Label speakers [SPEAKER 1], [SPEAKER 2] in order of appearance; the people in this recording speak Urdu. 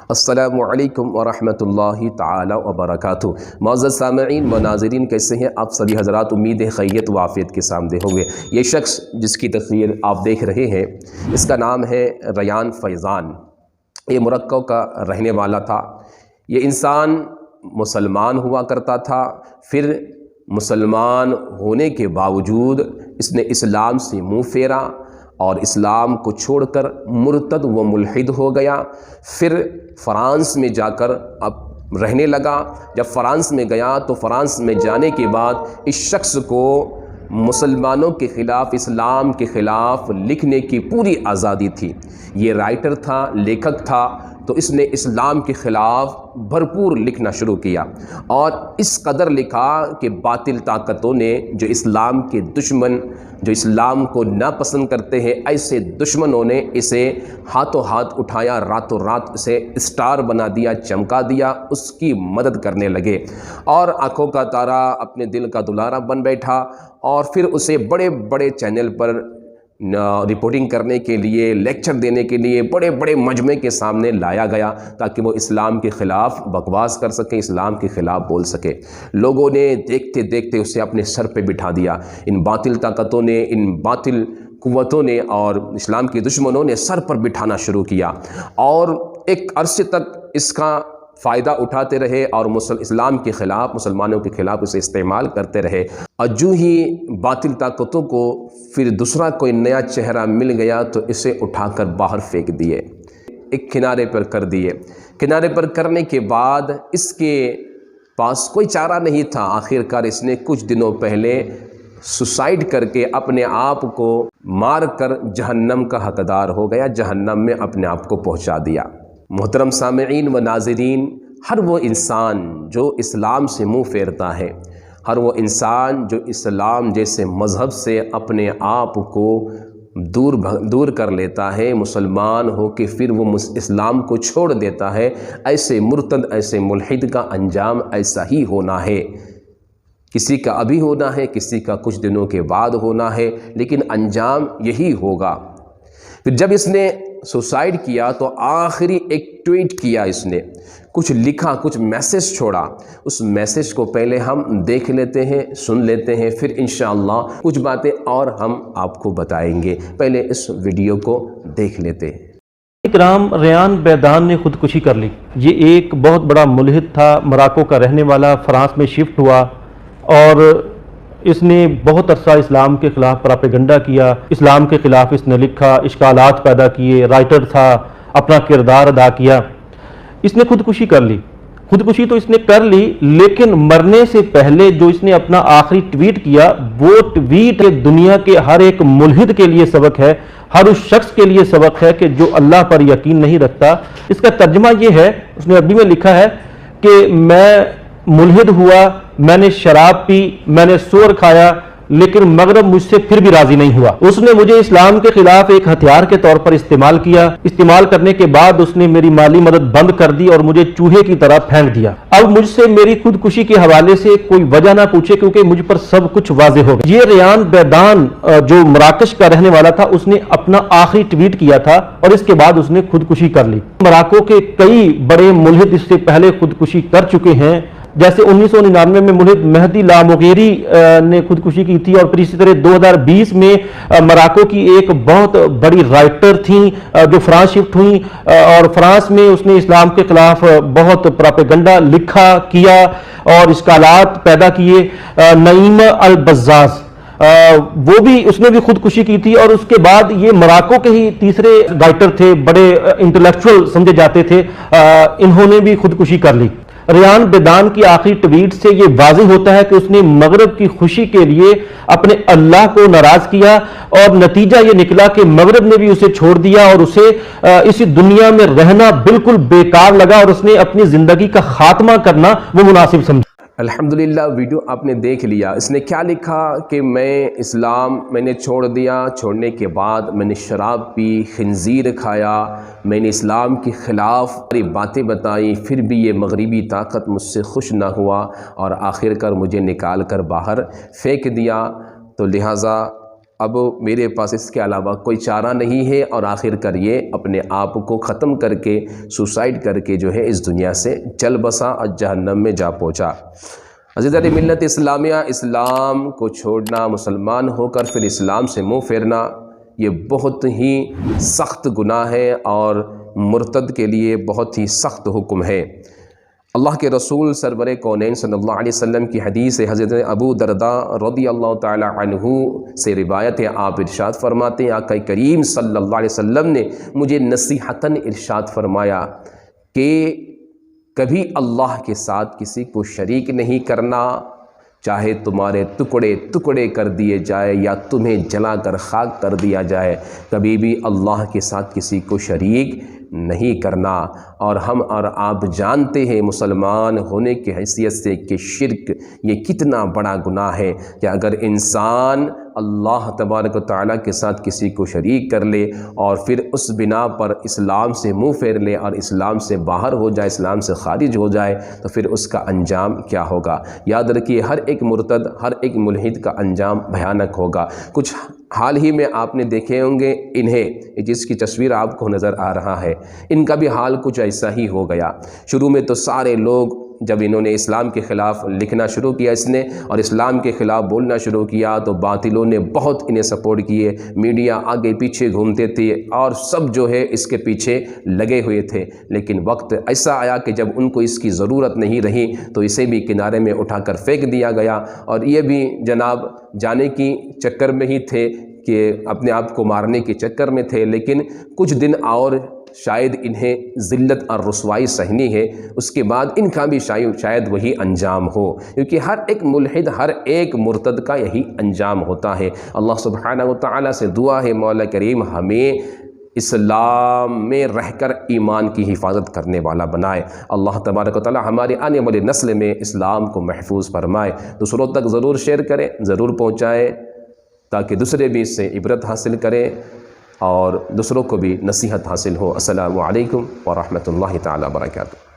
[SPEAKER 1] السلام علیکم ورحمۃ اللہ تعالی وبرکاتہ۔ معزز سامعین و ناظرین، کیسے ہیں آپ سبھی حضرات؟ امید ہے خیریت و عافیت کے سامنے ہوں گے۔ یہ شخص جس کی تصویر آپ دیکھ رہے ہیں، اس کا نام ہے ریان فیضان۔ یہ مراکو کا رہنے والا تھا۔ یہ انسان مسلمان ہوا کرتا تھا، پھر مسلمان ہونے کے باوجود اس نے اسلام سے منہ پھیرا اور اسلام کو چھوڑ کر مرتد و ملحد ہو گیا۔ پھر فرانس میں جا کر اب رہنے لگا۔ جب فرانس میں گیا تو فرانس میں جانے کے بعد اس شخص کو مسلمانوں کے خلاف، اسلام کے خلاف لکھنے کی پوری آزادی تھی۔ یہ رائٹر تھا، لیکھک تھا، تو اس نے اسلام کے خلاف بھرپور لکھنا شروع کیا اور اس قدر لکھا کہ باطل طاقتوں نے، جو اسلام کے دشمن، جو اسلام کو ناپسند کرتے ہیں، ایسے دشمنوں نے اسے ہاتھوں ہاتھ اٹھایا، راتوں رات اسے اسٹار بنا دیا، چمکا دیا، اس کی مدد کرنے لگے اور آنکھوں کا تارا، اپنے دل کا دلارا بن بیٹھا۔ اور پھر اسے بڑے بڑے چینل پر رپورٹنگ کرنے کے لیے، لیکچر دینے کے لیے بڑے بڑے مجمع کے سامنے لایا گیا تاکہ وہ اسلام کے خلاف بکواس کر سکے، اسلام کے خلاف بول سکے۔ لوگوں نے دیکھتے دیکھتے اسے اپنے سر پہ بٹھا دیا۔ ان باطل طاقتوں نے، ان باطل قوتوں نے اور اسلام کے دشمنوں نے سر پر بٹھانا شروع کیا اور ایک عرصے تک اس کا فائدہ اٹھاتے رہے اور اسلام کے خلاف، مسلمانوں کے خلاف اسے استعمال کرتے رہے۔ اور جو ہی باطل طاقتوں کو پھر دوسرا کوئی نیا چہرہ مل گیا تو اسے اٹھا کر باہر پھینک دیے، ایک کنارے پر کر دیے۔ کنارے پر کرنے کے بعد اس کے پاس کوئی چارہ نہیں تھا۔ آخر کار اس نے کچھ دنوں پہلے سوسائیڈ کر کے اپنے آپ کو مار کر جہنم کا حقدار ہو گیا، جہنم میں اپنے آپ کو پہنچا دیا۔ محترم سامعین و ناظرین، ہر وہ انسان جو اسلام سے منہ پھیرتا ہے، ہر وہ انسان جو اسلام جیسے مذہب سے اپنے آپ کو دور کر لیتا ہے، مسلمان ہو کے پھر وہ اسلام کو چھوڑ دیتا ہے، ایسے مرتد، ایسے ملحد کا انجام ایسا ہی ہونا ہے۔ کسی کا ابھی ہونا ہے، کسی کا کچھ دنوں کے بعد ہونا ہے، لیکن انجام یہی ہوگا۔ پھر جب اس نے سوسائیڈ کیا تو آخری ایک ٹویٹ کیا، اس نے کچھ لکھا، کچھ میسیج چھوڑا۔ اس میسیج کو پہلے ہم دیکھ لیتے ہیں، سن لیتے ہیں، پھر انشاءاللہ کچھ باتیں اور ہم آپ کو بتائیں گے۔ پہلے اس ویڈیو کو دیکھ لیتے ہیں۔
[SPEAKER 2] کرام، ریان فیضان نے خودکشی کر لی۔ یہ ایک بہت بڑا ملحد تھا، مراکو کا رہنے والا، فرانس میں شفٹ ہوا اور اس نے بہت عرصہ اسلام کے خلاف پراپیگنڈا کیا، اسلام کے خلاف اس نے لکھا، اشکالات پیدا کیے، رائٹر تھا، اپنا کردار ادا کیا۔ اس نے خودکشی کر لی۔ خودکشی تو اس نے کر لی، لیکن مرنے سے پہلے جو اس نے اپنا آخری ٹویٹ کیا، وہ ٹویٹ دنیا کے ہر ایک ملحد کے لیے سبق ہے، ہر اس شخص کے لیے سبق ہے کہ جو اللہ پر یقین نہیں رکھتا۔ اس کا ترجمہ یہ ہے، اس نے عربی میں لکھا ہے کہ میں ملحد ہوا، میں نے شراب پی، میں نے سور کھایا، لیکن مغرب مجھ سے پھر بھی راضی نہیں ہوا۔ اس نے مجھے اسلام کے خلاف ایک ہتھیار کے طور پر استعمال کیا۔ استعمال کرنے کے بعد اس نے میری مالی مدد بند کر دی اور مجھے چوہے کی طرح پھینک دیا۔ اب مجھ سے میری خودکشی کے حوالے سے کوئی وجہ نہ پوچھے، کیونکہ مجھ پر سب کچھ واضح ہو گیا۔ یہ ریان فیضان جو مراکش کا رہنے والا تھا، اس نے اپنا آخری ٹویٹ کیا تھا اور اس کے بعد اس نے خودکشی کر لی۔ مراکو کے کئی بڑے ملحد اس سے پہلے خودکشی کر چکے ہیں، جیسے 1999 میں ملحد مہدی لامغیری نے خودکشی کی تھی، اور پھر اسی طرح 2020 میں مراکو کی ایک بہت بڑی رائٹر تھیں جو فرانس شفٹ ہوئیں اور فرانس میں اس نے اسلام کے خلاف بہت پراپیگنڈا لکھا کیا اور اشکالات پیدا کیے۔ نعیمہ البزاز، وہ بھی، اس نے بھی خودکشی کی تھی، اور اس کے بعد یہ مراکو کے ہی تیسرے رائٹر تھے، بڑے انٹلیکچوئل سمجھے جاتے تھے، انہوں نے بھی خودکشی کر لی۔ ریان فیضان کی آخری ٹویٹ سے یہ واضح ہوتا ہے کہ اس نے مغرب کی خوشی کے لیے اپنے اللہ کو ناراض کیا، اور نتیجہ یہ نکلا کہ مغرب نے بھی اسے چھوڑ دیا اور اسے اسی دنیا میں رہنا بالکل بیکار لگا، اور اس نے اپنی زندگی کا خاتمہ کرنا وہ مناسب سمجھا۔
[SPEAKER 1] الحمدللہ، ویڈیو آپ نے دیکھ لیا۔ اس نے کیا لکھا کہ میں نے چھوڑ دیا، چھوڑنے کے بعد میں نے شراب پی، خنزیر کھایا، میں نے اسلام کے خلاف باتیں بتائیں، پھر بھی یہ مغربی طاقت مجھ سے خوش نہ ہوا اور آخر کار مجھے نکال کر باہر پھینک دیا، تو لہٰذا اب میرے پاس اس کے علاوہ کوئی چارہ نہیں ہے، اور آخر کر یہ اپنے آپ کو ختم کر کے سوسائڈ کر کے جو ہے اس دنیا سے چل بسا اور جہنم میں جا پہنچا۔ عزیزان ملت اسلامیہ، اسلام کو چھوڑنا، مسلمان ہو کر پھر اسلام سے منہ پھیرنا، یہ بہت ہی سخت گناہ ہے اور مرتد کے لیے بہت ہی سخت حکم ہے۔ اللہ کے رسول سرور کونین صلی اللہ علیہ وسلم کی حدیث حضرت ابو درداء رضی اللہ تعالی عنہ سے روایت ہے، آپ ارشاد فرماتے ہیں، آقا کریم صلی اللہ علیہ وسلم نے مجھے نصیحتاً ارشاد فرمایا کہ کبھی اللہ کے ساتھ کسی کو شریک نہیں کرنا، چاہے تمہارے ٹکڑے ٹکڑے کر دیے جائے یا تمہیں جلا کر خاک کر دیا جائے، کبھی بھی اللہ کے ساتھ کسی کو شریک نہیں کرنا۔ اور ہم اور آپ جانتے ہیں مسلمان ہونے کی حیثیت سے کہ شرک یہ کتنا بڑا گناہ ہے کہ اگر انسان اللہ تبارک و تعالیٰ کے ساتھ کسی کو شریک کر لے اور پھر اس بنا پر اسلام سے منہ پھیر لے اور اسلام سے باہر ہو جائے، اسلام سے خارج ہو جائے، تو پھر اس کا انجام کیا ہوگا؟ یاد رکھیے، ہر ایک مرتد، ہر ایک ملحد کا انجام بھیانک ہوگا۔ کچھ حال ہی میں آپ نے دیکھے ہوں گے انہیں، جس کی تصویر آپ کو نظر آ رہا ہے، ان کا بھی حال کچھ ایسا ہی ہو گیا۔ شروع میں تو سارے لوگ جب انہوں نے اسلام کے خلاف لکھنا شروع کیا اس نے اور اسلام کے خلاف بولنا شروع کیا تو باطلوں نے بہت انہیں سپورٹ کیے، میڈیا آگے پیچھے گھومتے تھے اور سب جو ہے اس کے پیچھے لگے ہوئے تھے۔ لیکن وقت ایسا آیا کہ جب ان کو اس کی ضرورت نہیں رہی تو اسے بھی کنارے میں اٹھا کر پھینک دیا گیا، اور یہ بھی جناب جانے کی چکر میں ہی تھے کہ اپنے آپ کو مارنے کے چکر میں تھے۔ لیکن کچھ دن اور شاید انہیں ذلت اور رسوائی سہنی ہے، اس کے بعد ان کا بھی شاید وہی انجام ہو، کیونکہ ہر ایک ملحد، ہر ایک مرتد کا یہی انجام ہوتا ہے۔ اللہ سبحانہ و تعالیٰ سے دعا ہے مولا کریم ہمیں اسلام میں رہ کر ایمان کی حفاظت کرنے والا بنائے۔ اللہ تبارک و تعالیٰ ہمارے آنے والی نسل میں اسلام کو محفوظ فرمائے۔ دوسروں تک ضرور شیئر کریں، ضرور پہنچائیں تاکہ دوسرے بھی اس سے عبرت حاصل کریں اور دوسروں کو بھی نصیحت حاصل ہو۔ السلام علیکم ورحمۃ اللہ تعالیٰ وبرکاتہ۔